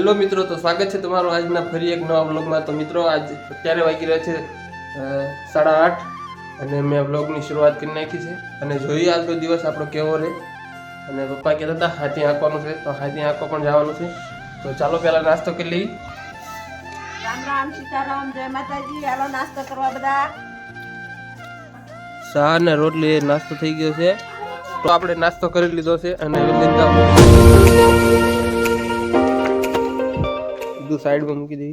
Hello મિત્રો, તો સ્વાગત છે તમારું આજના ફરી એક નવા વ્લોગમાં। તો મિત્રો આજ અત્યારે વાગી રહ્યા છે 8:30 અને મેં વ્લોગની શરૂઆત કરી નાખી છે અને જોઈએ આજનો દિવસ આપણો કેવો રહે। અને પપ્પા કહેતા હતા હાથી આંકવાનું છે, તો હાથી આંકવા પણ જવાનું છે। તો ચાલો પહેલા નાસ્તો કરી લઈએ। રામ રામ, સીતારામ, જય માતાજી। હાલો નાસ્તો કરવા બધા। ચા ને રોટલી નાસ્તો થઈ ગયો છે, તો આપણે નાસ્તો કરી લીધો છે અને साइड में मूकी दी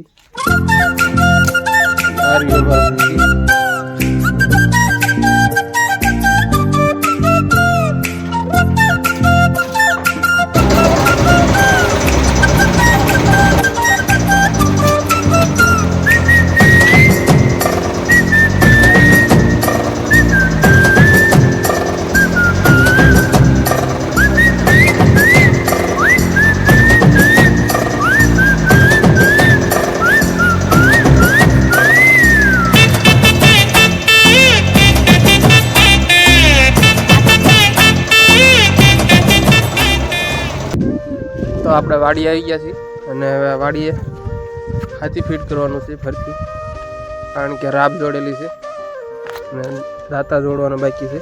तो આપણે વાડી આવી ગયા છીએ અને હવે વાડીએ હાથી ફીટ કરવાનું છે ફરતી, કારણ કે રાબ જોડેલી છે અને દાતા જોડવાનો બાકી છે।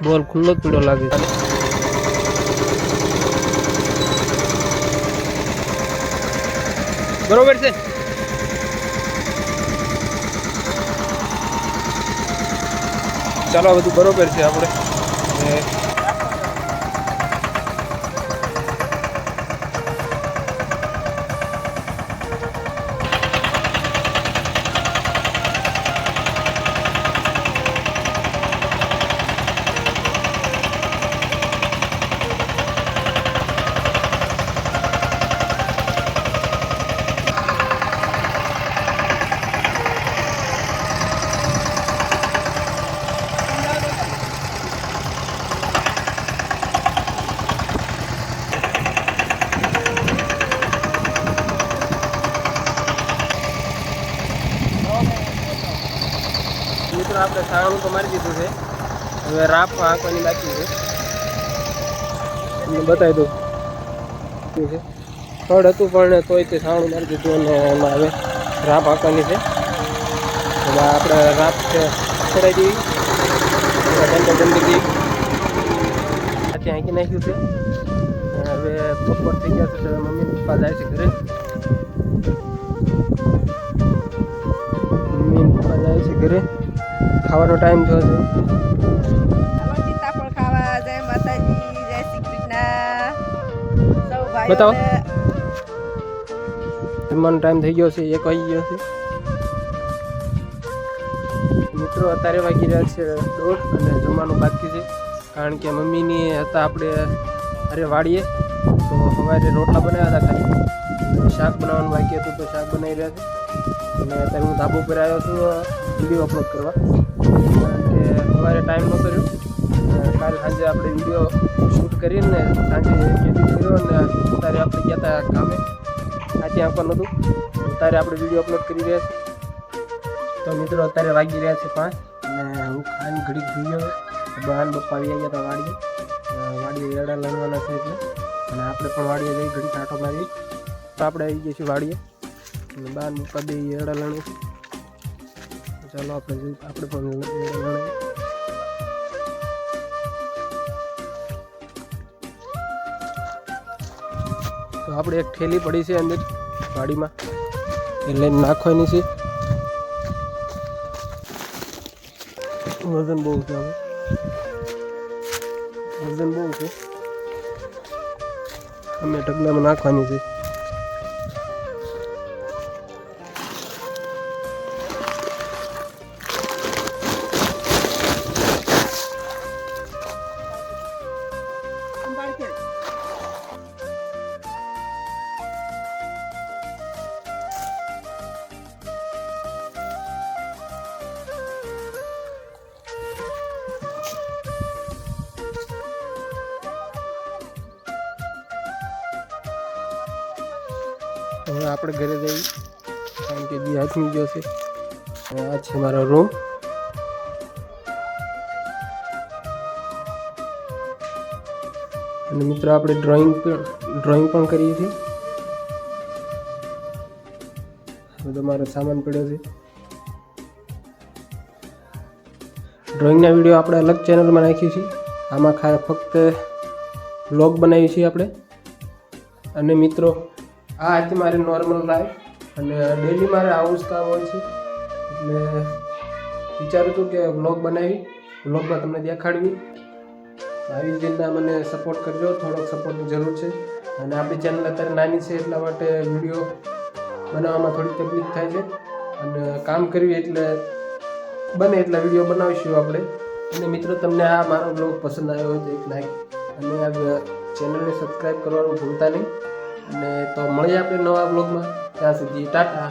બોલ ખુલ્લો જ પીડો લાગે છે। બરોબર છે। ચાલો બધું બરોબર છે આપણે। મિત્રો આપણે સાણું તો મારી દીધું છે, હવે રાપ આંકવાની બાકી છે। તમને બતાવી દઉં શું છે, ફળ હતું પણ તોય તે સાણું મારી દીધું અને એમાં હવે રાપ આંકવાની છે। હવે આપણે રાપ ચડાવી દઈએ, ગંદકી આથી આંકી નાખ્યું છે। હવે બપોર થઈ ગયા છે, મમ્મી પપ્પા જાય છે ઘરે, મમ્મી પપ્પા જાય છે ઘરે, ખાવાનો ટાઈમ થયો છે। હાલો સીતાફળ ખાવા, જય માતાજી, જય શ્રી કૃષ્ણ સૌ ભાઈઓને। બતાવો, જમવાનો ટાઈમ થઈ ગયો છે, 1 વાગી ગયો છે। મિત્રો અત્યારે વાગી રહ્યા છે 1:30 અને જમવાનું બાકી છે, કારણ કે મમ્મીની હતા આપણે અરે વાડીએ, તો સવારે રોટલા બનાવ્યા હતા, ખાલી શાક બનાવવાનું બાકી હતું તો શાક બનાવી રહ્યા છે। અને અત્યારે હું ધાબા ઉપર આવ્યો છું વિડીયો અપલોડ કરવા, કારણ કે સવારે ટાઈમ નહોતો રહ્યો। કાલે સાંજે આપણે વિડીયો શૂટ કરીને સાંજે એડિટ કર્યો અને અત્યારે આપણે ગયા હતા કામે, હાથી આંકવાનું હતું, અત્યારે આપણે વિડીયો અપલોડ કરી રહ્યા છીએ। તો મિત્રો અત્યારે વાગી રહ્યા છે 5 અને હું ખાઈને ઘડીક જોઈએ, બહાર બપ્પા આવી ગયા હતા વાડીએ એડા લણવાના છે એટલે, અને આપણે પણ વાડીએ જઈ ઘડીક આંટો મારી। તો આપણે આવી ગયા છીએ વાડીએ અને બહાર બપ્પા બે એડા લણે છે, ચાલો આપણે જોઈએ, આપણે પણ એડા લણાવીએ। તો આપણે એક થેલી પડી છે અંદર વાડીમાં, એ લઈને નાખવાની છે। વજન બહુ છે, વજન બહુ છે, અમે ઢગલામાં નાખવાની છે। હવે આપણે ઘરે જઈએ કારણ કે જે હાથમી ગયો છે। આ છે મારો રૂમ અને મિત્રો આપણે ડ્રોઈંગ પણ કરીએ છીએ. બધો મારો સામાન પડ્યો છે. ડ્રોઈંગના વિડીયો આપણે અલગ ચેનલમાં નાખીએ છીએ. આમાં ફક્ત વ્લોગ બનાવીએ છીએ આપણે. અને મિત્રો આ હતી મારી નોર્મલ લાઈફ અને ડેલી મારે આવું જ કામ હોય છે. એટલે વિચારું હતું કે વ્લોગ બનાવી વ્લોગમાં તમને દેખાડવી. આવી જ રીતના મને સપોર્ટ કરજો. થોડોક સપોર્ટની જરૂર છે. અને આપણી ચેનલ અત્યારે નાની છે એટલા માટે વિડીયો બનાવવામાં થોડી તકલીફ થાય છે. અને કામ કરવી એટલે બને એટલા વિડીયો બનાવીશું આપણે. અને મિત્રો તમને આ મારો બ્લોગ પસંદ આવ્યો હોય તો એક લાઈક અને આ ચેનલને સબસ્ક્રાઈબ કરવાનું ભૂલતા નહીં. અને તો મળીએ આપણે નવા બ્લોગમાં. ત્યાં સુધી ટાટા.